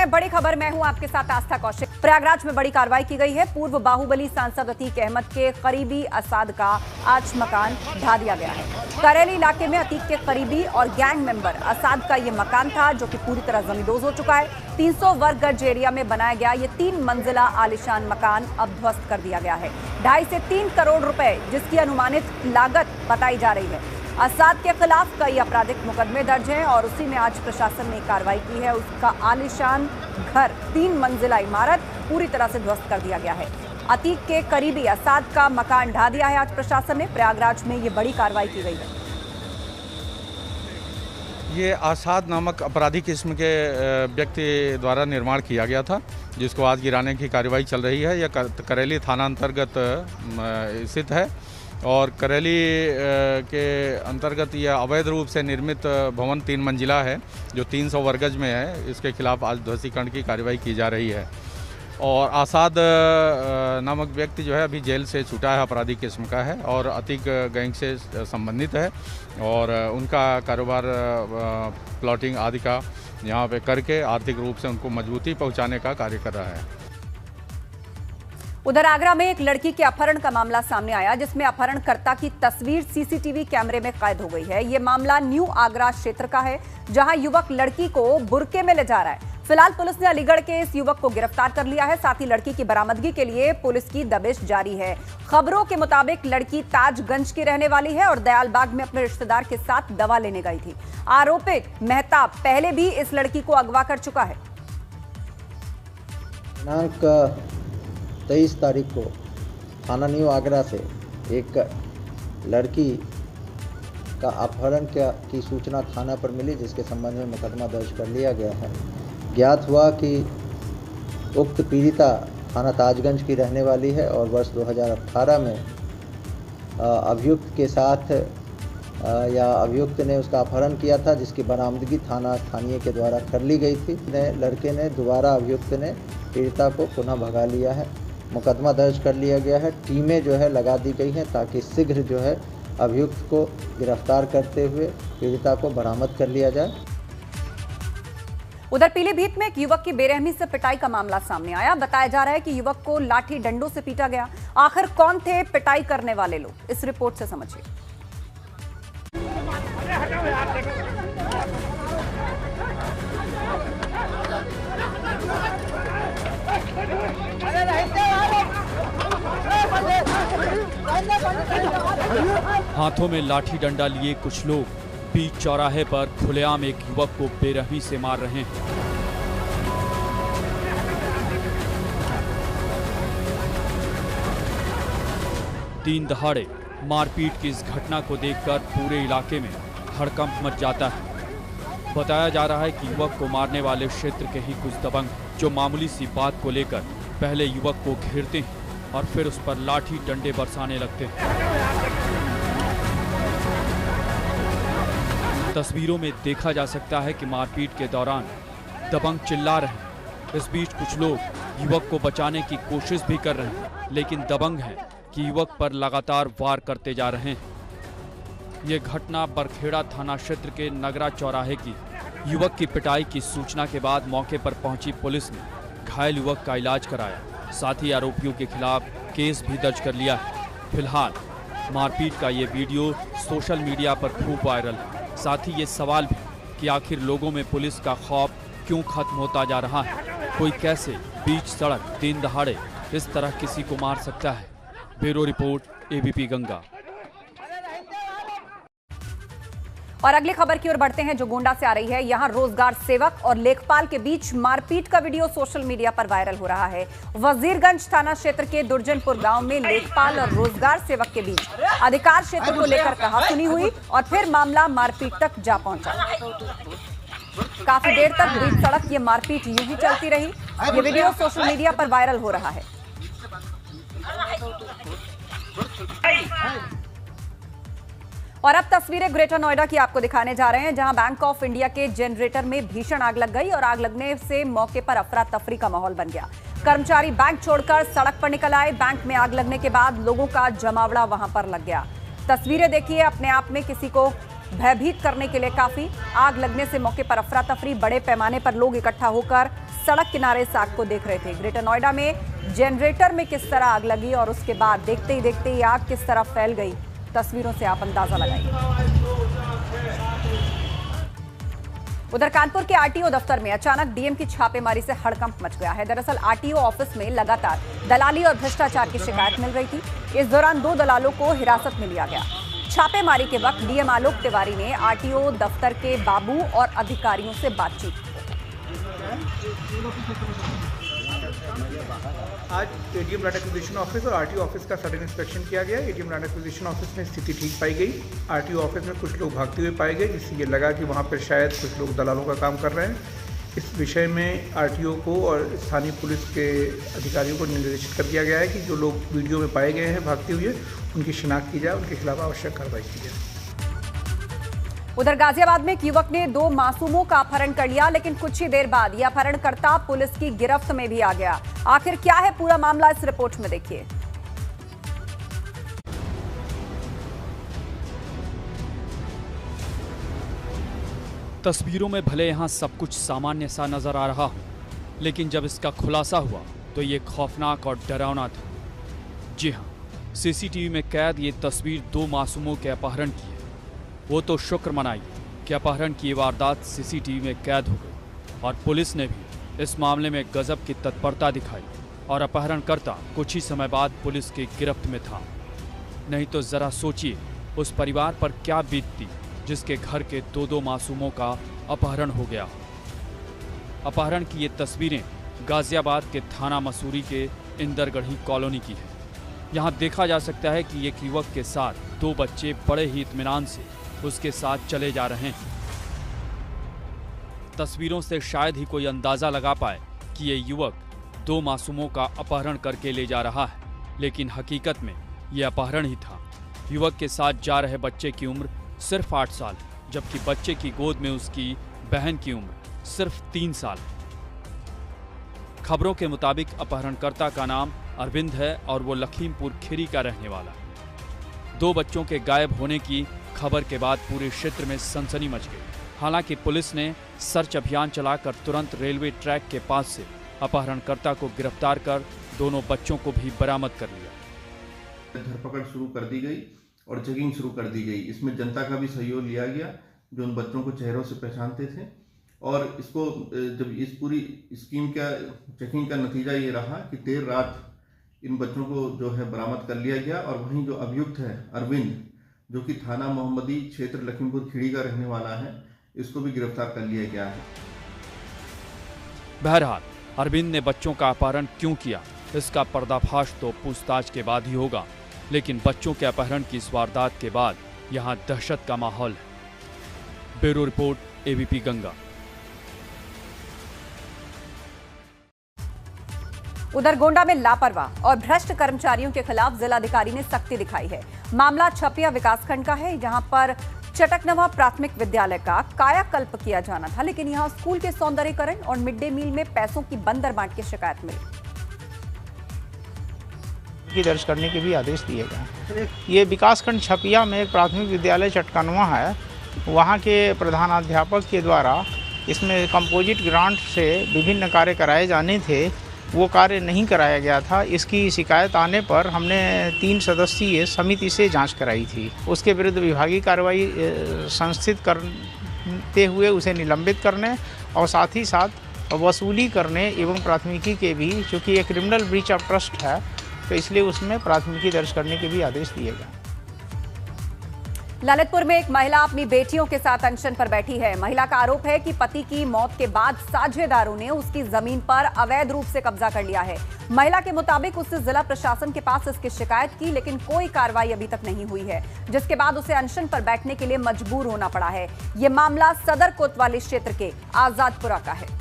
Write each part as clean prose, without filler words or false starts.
में बड़ी खबर, मैं हूं आपके साथ आस्था कौशिक। प्रयागराज में बड़ी कार्रवाई की गई है। पूर्व बाहुबली सांसद अतीक अहमद के करीबी असाद का आज मकान ढा दिया गया है। करेली इलाके में अतीक के करीबी और गैंग मेंबर असाद का ये मकान था, जो कि पूरी तरह जमींदोज हो चुका है। 300 वर्ग गज एरिया में बनाया गया ये 3 मंजिला आलीशान मकान अब ध्वस्त कर दिया गया है। 2.5 से 3 करोड़ रुपए जिसकी अनुमानित लागत बताई जा रही है। असाद के खिलाफ कई आपराधिक मुकदमे दर्ज हैं और उसी में आज प्रशासन ने कार्रवाई की है। उसका आलीशान घर 3 मंजिला इमारत पूरी तरह से ध्वस्त कर दिया गया है। अतीक के करीबी असाद का मकान ढा दिया है आज प्रशासन ने। प्रयागराज में ये बड़ी कार्रवाई की गई है। ये आसाद नामक आपराधिक किस्म के व्यक्ति द्वारा निर्माण किया गया था, जिसको आज गिराने की कार्रवाई चल रही है। यह करेली थाना अंतर्गत स्थित है और करेली के अंतर्गत यह अवैध रूप से निर्मित भवन 3 मंजिला है, जो 300 वर्ग गज में है। इसके खिलाफ आज ध्वस्तीकरण की कार्रवाई की जा रही है। और आसाद नामक व्यक्ति जो है अभी जेल से छूटा है, आपराधिक किस्म का है और अतीक गैंग से संबंधित है और उनका कारोबार प्लॉटिंग आदि का यहाँ पे करके आर्थिक रूप से उनको मजबूती पहुँचाने का कार्य कर रहा है। उधर आगरा में एक लड़की के अपहरण का मामला सामने आया, जिसमें अपहरणकर्ता की तस्वीर सीसीटीवी कैमरे में कैद हो गई है। यह मामला न्यू आगरा क्षेत्र का है, जहां युवक लड़की को बुरके में ले जा रहा है। फिलहाल पुलिस ने अलीगढ़ के इस युवक को गिरफ्तार कर लिया है। साथ ही लड़की की बरामदगी के लिए पुलिस की दबिश जारी है। खबरों के मुताबिक लड़की ताजगंज की रहने वाली है और दयालबाग में अपने रिश्तेदार के साथ दवा लेने गई थी। आरोपित मेहताब पहले भी इस लड़की को अगवा कर चुका है। 23 तारीख को थाना न्यू आगरा से एक लड़की का अपहरण की सूचना थाना पर मिली, जिसके संबंध में मुकदमा दर्ज कर लिया गया है। ज्ञात हुआ कि उक्त पीड़िता थाना ताजगंज की रहने वाली है और वर्ष 2018 में अभियुक्त के साथ या अभियुक्त ने उसका अपहरण किया था, जिसकी बरामदगी थानीय के द्वारा कर ली गई थी। लड़के ने दोबारा अभियुक्त ने पीड़िता को पुनः भगा लिया है। मुकदमा दर्ज कर लिया गया है। टीमें जो है लगा दी गई हैं ताकि शीघ्र जो है अभियुक्त को गिरफ्तार करते हुए पीड़िता को बरामद कर लिया जाए। उधर पीलीभीत में एक युवक की बेरहमी से पिटाई का मामला सामने आया। बताया जा रहा है कि युवक को लाठी डंडों से पीटा गया। आखिर कौन थे पिटाई करने वाले लोग, इस रिपोर्ट से समझिए। हाथों में लाठी डंडा लिए कुछ लोग बीच चौराहे पर खुलेआम एक युवक को बेरहमी से मार रहे हैं। दिन दहाड़े मारपीट की इस घटना को देखकर पूरे इलाके में हड़कंप मच जाता है। बताया जा रहा है कि युवक को मारने वाले क्षेत्र के ही कुछ दबंग, जो मामूली सी बात को लेकर पहले युवक को घेरते हैं और फिर उस पर लाठी डंडे बरसाने लगते हैं। तस्वीरों में देखा जा सकता है कि मारपीट के दौरान दबंग चिल्ला रहे हैं। इस बीच कुछ लोग युवक को बचाने की कोशिश भी कर रहे हैं, लेकिन दबंग है कि युवक पर लगातार वार करते जा रहे हैं। ये घटना बरखेड़ा थाना क्षेत्र के नगरा चौराहे की। युवक की पिटाई की सूचना के बाद मौके पर पहुंची पुलिस ने घायल युवक का इलाज कराया। साथ ही आरोपियों के खिलाफ केस भी दर्ज कर लिया है। फिलहाल मारपीट का ये वीडियो सोशल मीडिया पर खूब वायरल है। साथ ही ये सवाल भी कि आखिर लोगों में पुलिस का खौफ क्यों खत्म होता जा रहा है। कोई कैसे बीच सड़क दिन दहाड़े इस तरह किसी को मार सकता है। Bureau report, ABP Ganga. और अगली खबर की ओर बढ़ते हैं, जो गोंडा से आ रही है। यहां रोजगार सेवक और लेखपाल के बीच मारपीट का वीडियो सोशल मीडिया पर वायरल हो रहा है। वजीरगंज थाना क्षेत्र के दुर्जनपुर गांव में लेखपाल और रोजगार सेवक के बीच अधिकार क्षेत्र को लेकर कहासुनी हुई और फिर मामला मारपीट तक जा पहुंचा। काफी देर तक बीच सड़क ये मारपीट यूं ही चलती रही। ये वीडियो सोशल मीडिया पर वायरल हो रहा है। और अब तस्वीरें ग्रेटर नोएडा की आपको दिखाने जा रहे हैं, जहां बैंक ऑफ इंडिया के जनरेटर में भीषण आग लग गई और आग लगने से मौके पर अफरा तफरी का माहौल बन गया। कर्मचारी बैंक छोड़कर सड़क पर निकल आए। बैंक में आग लगने के बाद लोगों का जमावड़ा वहां पर लग गया। तस्वीरें देखिए, अपने आप में किसी को भयभीत करने के लिए काफी। आग लगने से मौके पर अफरा तफरी, बड़े पैमाने पर लोग इकट्ठा होकर सड़क किनारे इस आग को देख रहे थे। ग्रेटर नोएडा में जनरेटर में किस तरह आग लगी और उसके बाद देखते ही देखते ये आग किस तरह फैल गई, तस्वीरों से आप अंदाजा लगाइए। उधर कानपुर के आरटीओ दफ्तर में अचानक डीएम की छापेमारी से हड़कंप मच गया है। दरअसल आरटीओ ऑफिस में लगातार दलाली और भ्रष्टाचार की शिकायत मिल रही थी। इस दौरान 2 दलालों को हिरासत में लिया गया। छापेमारी के वक्त डीएम आलोक तिवारी ने आरटीओ दफ्तर के बाबू और अधिकारियों से बातचीत की। आज एडीएम लैंड एक्विजिशन ऑफिस और आरटीओ ऑफिस का सडन इंस्पेक्शन किया गया। एडीएम लैंड एक्विजिशन ऑफिस में स्थिति ठीक पाई गई। आरटीओ ऑफिस में कुछ लोग भागते हुए पाए गए, जिससे ये लगा कि वहाँ पर शायद कुछ लोग दलालों का काम कर रहे हैं। इस विषय में आरटीओ को और स्थानीय पुलिस के अधिकारियों को निर्देशित कर दिया गया है कि जो लोग वीडियो में पाए गए हैं भागते हुए, उनकी शिनाख्त की जाए, उनके खिलाफ आवश्यक कार्रवाई की जाए। उधर गाजियाबाद में एक युवक ने 2 मासूमों का अपहरण कर लिया, लेकिन कुछ ही देर बाद यह अपहरणकर्ता पुलिस की गिरफ्त में भी आ गया। आखिर क्या है पूरा मामला, इस रिपोर्ट में देखिए। तस्वीरों में भले यहां सब कुछ सामान्य सा नजर आ रहा हो, लेकिन जब इसका खुलासा हुआ तो ये खौफनाक और डरावना था। जी हां, सीसीटीवी में कैद ये तस्वीर 2 मासूमों के अपहरण की है। वो तो शुक्र मनाइए कि अपहरण की वारदात सीसीटीवी में कैद हो गई और पुलिस ने भी इस मामले में गजब की तत्परता दिखाई और अपहरणकर्ता कुछ ही समय बाद पुलिस की गिरफ्त में था। नहीं तो जरा सोचिए उस परिवार पर क्या बीतती जिसके घर के 2 मासूमों का अपहरण हो गया। अपहरण की ये तस्वीरें गाजियाबाद के थाना मसूरी के इंदरगढ़ी कॉलोनी की है। यहाँ देखा जा सकता है कि एक युवक के साथ 2 बच्चे बड़े ही इत्मीनान से उसके साथ चले जा रहे हैं। तस्वीरों से शायद ही कोई अंदाजा लगा पाए कि ये युवक 2 मासूमों का अपहरण करके ले जा रहा है, लेकिन हकीकत में ये अपहरण ही था। युवक के साथ जा रहे बच्चे की उम्र सिर्फ 8 साल है, जबकि बच्चे की गोद में उसकी बहन की उम्र सिर्फ 3 साल है। खबरों के मुताबिक अपहरणकर्ता का नाम अरविंद है और वो लखीमपुर खीरी का रहने वाला है। 2 बच्चों के गायब होने की खबर के बाद पूरे क्षेत्र में सनसनी मच गई। हालांकि पुलिस ने सर्च अभियान चलाकर तुरंत रेलवे ट्रैक के पास से अपहरणकर्ता को गिरफ्तार कर दोनों बच्चों को भी बरामद कर लिया। धरपकड़ शुरू कर दी गई और चेकिंग शुरू कर दी गई। इसमें जनता का भी सहयोग लिया गया, जो उन बच्चों को चेहरों से पहचानते थे। और इसको जब इस पूरी स्कीम का चेकिंग का नतीजा ये रहा कि देर रात इन बच्चों को जो है बरामद कर लिया गया। और वहीं जो अभियुक्त है अरविंद, जो कि थाना मोहम्मदी क्षेत्र लखीमपुर खीरी का रहने वाला है, इसको भी गिरफ्तार कर लिया गया है। बहरहाल अरविंद ने बच्चों का अपहरण क्यों किया, इसका पर्दाफाश तो पूछताछ के बाद ही होगा, लेकिन बच्चों के अपहरण की इस वारदात के बाद यहां दहशत का माहौल है। Bureau report, ABP Ganga. उधर गोंडा में लापरवाह और भ्रष्ट कर्मचारियों के खिलाफ जिलाधिकारी ने सख्ती दिखाई है। मामला छपिया विकासखंड का है, जहां पर चटकनवा प्राथमिक विद्यालय का कायाकल्प किया जाना था, लेकिन यहां स्कूल के सौंदर्यीकरण और मिड डे मील में पैसों की बंदर बांट की शिकायत मिली। दर्ज करने के भी आदेश दिए गए। ये विकासखंड छपिया में एक प्राथमिक विद्यालय चटकनवा है, वहाँ के प्रधानाध्यापक के द्वारा इसमें कंपोजिट ग्रांट से विभिन्न कार्य कराए जाने थे, वो कार्य नहीं कराया गया था। इसकी शिकायत आने पर हमने 3 सदस्यीय समिति से जांच कराई थी। उसके विरुद्ध विभागीय कार्रवाई संस्थित करते हुए उसे निलंबित करने और साथ ही साथ वसूली करने एवं प्राथमिकी के भी, चूँकि ये क्रिमिनल ब्रीच ऑफ ट्रस्ट है तो इसलिए उसमें प्राथमिकी दर्ज करने के भी आदेश दिए गए। ललितपुर में एक महिला अपनी बेटियों के साथ अनशन पर बैठी है। महिला का आरोप है कि पति की मौत के बाद साझेदारों ने उसकी जमीन पर अवैध रूप से कब्जा कर लिया है। महिला के मुताबिक उसने जिला प्रशासन के पास इसकी शिकायत की, लेकिन कोई कार्रवाई अभी तक नहीं हुई है, जिसके बाद उसे अनशन पर बैठने के लिए मजबूर होना पड़ा है। यह मामला सदर कोतवाली क्षेत्र के आजादपुरा का है।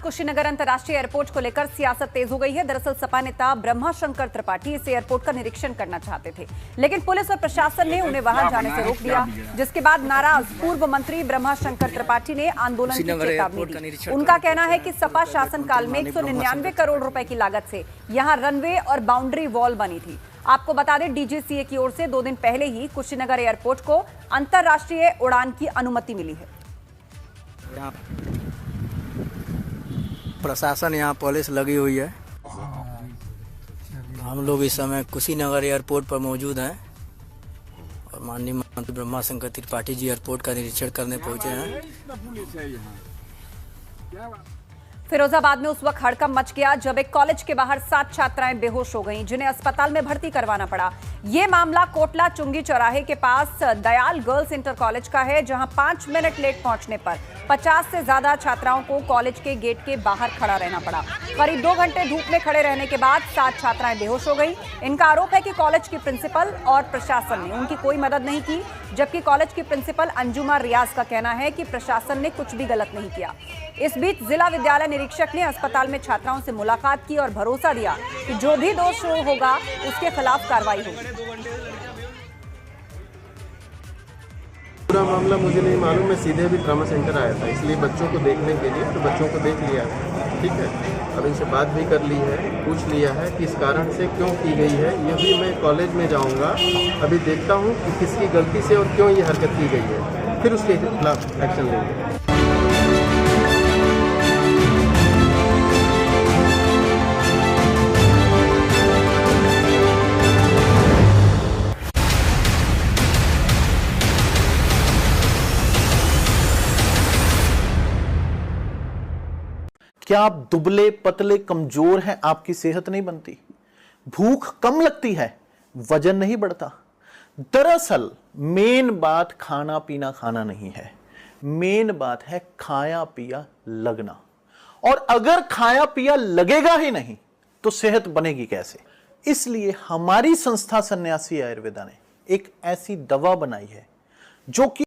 कुशीनगर अंतर्राष्ट्रीय एयरपोर्ट को लेकर सियासत तेज हो गई है। दरअसल सपा नेता ब्रह्माशंकर त्रिपाठी इस एयरपोर्ट का निरीक्षण करना चाहते थे, लेकिन पुलिस और प्रशासन ने उन्हें वहां जाने से रोक दिया, जिसके बाद नाराज पूर्व मंत्री ब्रह्माशंकर त्रिपाठी ने आंदोलन की चेतावनी दी। उनका कहना है कि सपा शासनकाल में 199 करोड़ रुपए की लागत से यहां रनवे और बाउंड्री वॉल बनी थी। आपको बता दें, डीजीसीए की ओर से 2 दिन पहले ही कुशीनगर एयरपोर्ट को अंतर्राष्ट्रीय उड़ान की अनुमति मिली है। प्रशासन यहाँ पुलिस लगी हुई है। हम लोग इस समय कुशीनगर एयरपोर्ट पर मौजूद हैं और माननीय मंत्री ब्रह्मा शंकर त्रिपाठी जी एयरपोर्ट का निरीक्षण करने पहुंचे हैं। फिरोजाबाद में उस वक्त हड़कंप मच गया जब एक कॉलेज के बाहर 7 छात्राएं बेहोश हो गईं, जिन्हें अस्पताल में भर्ती करवाना पड़ा। ये मामला कोटला चुंगी चौराहे के पास दयाल गर्ल्स इंटर कॉलेज का है, जहां 5 मिनट लेट पहुंचने पर 50 से ज्यादा छात्राओं को कॉलेज के गेट के बाहर खड़ा रहना पड़ा। करीब 2 घंटे धूप में खड़े रहने के बाद 7 छात्राएं बेहोश हो गई। इनका आरोप है कि कॉलेज की प्रिंसिपल और प्रशासन ने उनकी कोई मदद नहीं की, जबकि कॉलेज की प्रिंसिपल अंजुमा रियाज का कहना है कि प्रशासन ने कुछ भी गलत नहीं किया। इस बीच जिला विद्यालय निरीक्षक ने अस्पताल में छात्राओं से मुलाकात की और भरोसा दिया कि जो भी दोष होगा उसके खिलाफ कार्रवाई होगी। पूरा मामला मुझे नहीं मालूम, मैं सीधे अभी ट्रामा सेंटर आया था, इसलिए बच्चों को देखने के लिए, तो बच्चों को देख लिया है, ठीक है। अब इनसे बात भी कर ली है, पूछ लिया है कि इस कारण से क्यों की गई है। ये भी मैं कॉलेज में जाऊंगा, अभी देखता हूँ कि किसकी गलती से और क्यों ये हरकत की गई है, फिर उसके खिलाफ एक्शन लेंगे। क्या आप दुबले पतले कमजोर हैं, आपकी सेहत नहीं बनती, भूख कम लगती है, वजन नहीं बढ़ता? दरअसल मेन बात खाना पीना खाना नहीं है, मेन बात है खाया पिया लगना। और अगर खाया पिया लगेगा ही नहीं तो सेहत बनेगी कैसे? इसलिए हमारी संस्था सन्यासी आयुर्वेदा ने एक ऐसी दवा बनाई है जो कि